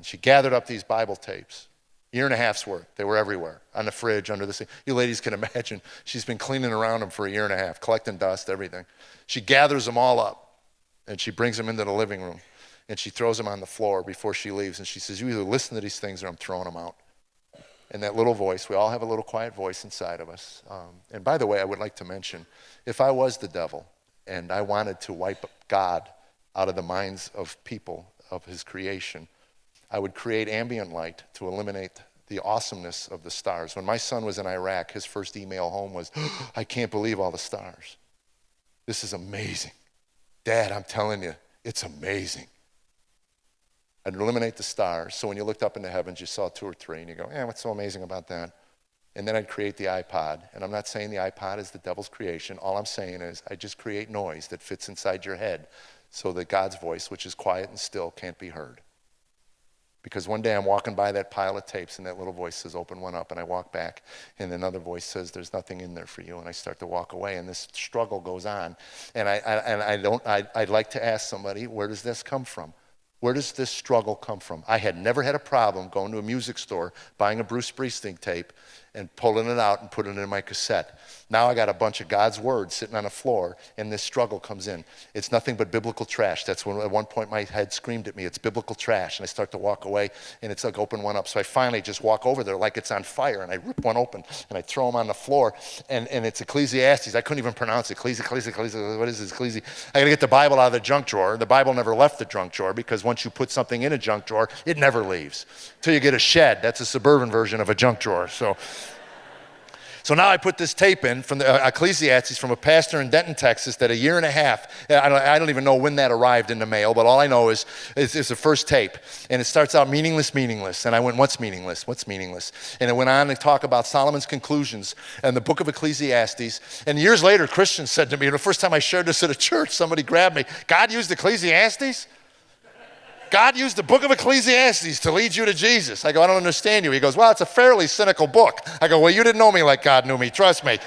And she gathered up these Bible tapes, year and a half's worth. They were everywhere, on the fridge, under the sink. You ladies can imagine, she's been cleaning around them for a year and a half, collecting dust, everything. She gathers them all up, and she brings them into the living room, and she throws them on the floor before she leaves, and she says, you either listen to these things or I'm throwing them out. And that little voice, we all have a little quiet voice inside of us. And by the way, I would like to mention, if I was the devil and I wanted to wipe God out of the minds of people, of his creation, I would create ambient light to eliminate the awesomeness of the stars. When my son was in Iraq, his first email home was, I can't believe all the stars. This is amazing. Dad, I'm telling you, it's amazing. I'd eliminate the stars, so when you looked up into heavens, you saw 2 or 3, and you go, what's so amazing about that? And then I'd create the iPod, and I'm not saying the iPod is the devil's creation. All I'm saying is I just create noise that fits inside your head so that God's voice, which is quiet and still, can't be heard. Because one day I'm walking by that pile of tapes, and that little voice says, open one up, and I walk back, and another voice says, there's nothing in there for you, and I start to walk away, and this struggle goes on. And I'd like to ask somebody, where does this come from? Where does this struggle come from? I had never had a problem going to a music store, buying a Bruce Springsteen tape, and pulling it out and putting it in my cassette. Now I got a bunch of God's word sitting on the floor, and this struggle comes in. It's nothing but biblical trash. That's when at one point my head screamed at me, it's biblical trash, and I start to walk away, and it's like open one up. So I finally just walk over there like it's on fire, and I rip one open, and I throw them on the floor, and it's Ecclesiastes. I couldn't even pronounce it. Ecclesiastes, what is this? Ecclesiastes? I got to get the Bible out of the junk drawer. The Bible never left the junk drawer, because once you put something in a junk drawer, it never leaves. Until you get a shed. That's a suburban version of a junk drawer. So now I put this tape in from the Ecclesiastes from a pastor in Denton, Texas, that a year and a half, I don't even know when that arrived in the mail, but all I know is it's the first tape. And it starts out meaningless, meaningless. And I went, what's meaningless? What's meaningless? And it went on to talk about Solomon's conclusions and the book of Ecclesiastes. And years later, Christians said to me, the first time I shared this at a church, somebody grabbed me, God used Ecclesiastes? God used the book of Ecclesiastes to lead you to Jesus. I go, I don't understand you. He goes, well, it's a fairly cynical book. I go, well, you didn't know me like God knew me. Trust me.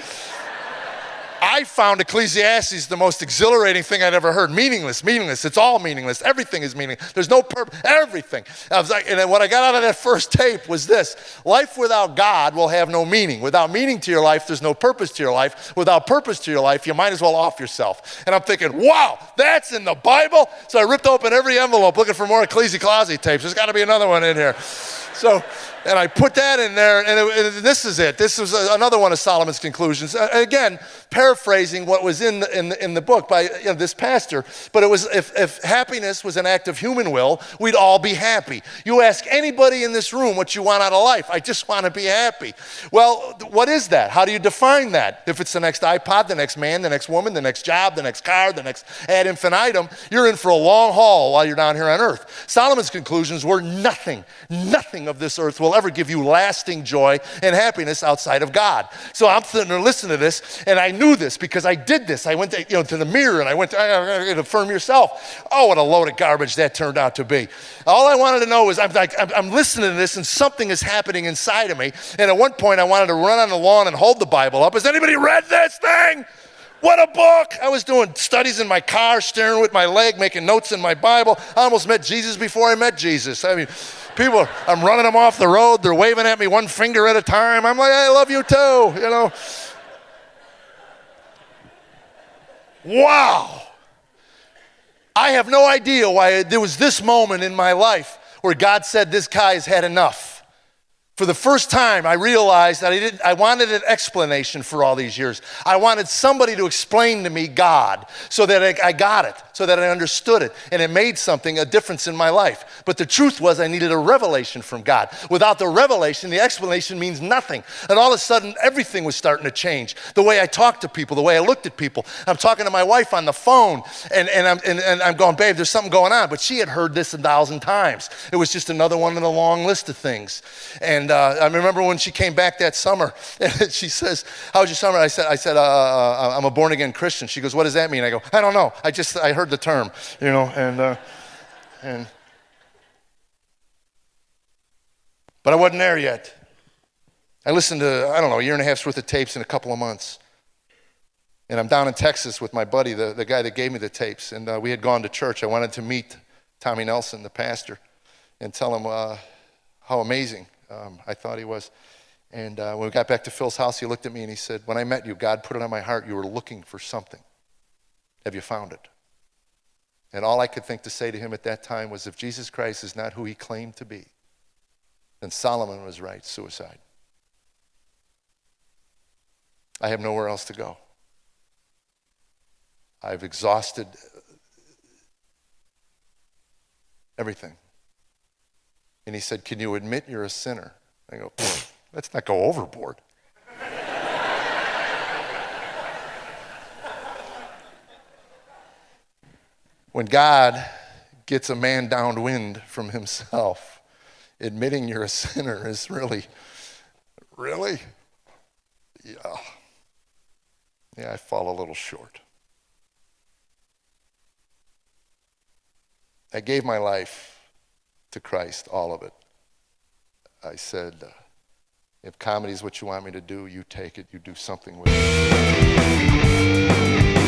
I found Ecclesiastes the most exhilarating thing I'd ever heard. Meaningless, meaningless. It's all meaningless. Everything is meaningless. There's no purpose. Everything. I was like, and then what I got out of that first tape was this. Life without God will have no meaning. Without meaning to your life, there's no purpose to your life. Without purpose to your life, you might as well off yourself. And I'm thinking, wow, that's in the Bible? So I ripped open every envelope looking for more Ecclesiastes tapes. There's got to be another one in here. And I put that in there, and this is it. This was another one of Solomon's conclusions. Again, paraphrasing what was in the book by this pastor. But it was, if happiness was an act of human will, we'd all be happy. You ask anybody in this room what you want out of life. I just want to be happy. Well, what is that? How do you define that? If it's the next iPod, the next man, the next woman, the next job, the next car, the next ad infinitum, you're in for a long haul while you're down here on earth. Solomon's conclusions were nothing of this earth will ever give you lasting joy and happiness outside of God. So I'm sitting there listening to this, and I knew this because I did this. I went to the mirror, and I went to affirm yourself. Oh, what a load of garbage that turned out to be. All I wanted to know is I'm listening to this, and something is happening inside of me. And at one point, I wanted to run on the lawn and hold the Bible up. Has anybody read this thing? What a book! I was doing studies in my car, staring with my leg, making notes in my Bible. I almost met Jesus before I met Jesus. I mean, people, I'm running them off the road. They're waving at me one finger at a time. I'm like, I love you too, Wow. I have no idea why there was this moment in my life where God said, this guy's had enough. For the first time, I realized that I wanted an explanation for all these years. I wanted somebody to explain to me God so that I got it, so that I understood it, and it made a difference in my life. But the truth was I needed a revelation from God. Without the revelation, the explanation means nothing. And all of a sudden, everything was starting to change. The way I talked to people, the way I looked at people. I'm talking to my wife on the phone, and I'm going, babe, there's something going on. But she had heard this 1,000 times. It was just another one in a long list of things. And I remember when she came back that summer, and she says, how was your summer? I said, I'm a born-again Christian. She goes, what does that mean? I go, I don't know. I heard the term, but I wasn't there yet. I listened to, a year and a half's worth of tapes in a couple of months. And I'm down in Texas with my buddy, the guy that gave me the tapes, and we had gone to church. I wanted to meet Tommy Nelson, the pastor. and tell him how amazing I thought he was. And when we got back to Phil's house, he looked at me and he said, when I met you, God put it on my heart, you were looking for something. Have you found it? And all I could think to say to him at that time was, if Jesus Christ is not who he claimed to be, then Solomon was right, suicide. I have nowhere else to go. I've exhausted everything. And he said, can you admit you're a sinner? I go, let's not go overboard. When God gets a man downwind from himself, admitting you're a sinner is really? Yeah, I fall a little short. I gave my life to Christ, all of it. I said, if comedy is what you want me to do, you take it, you do something with it.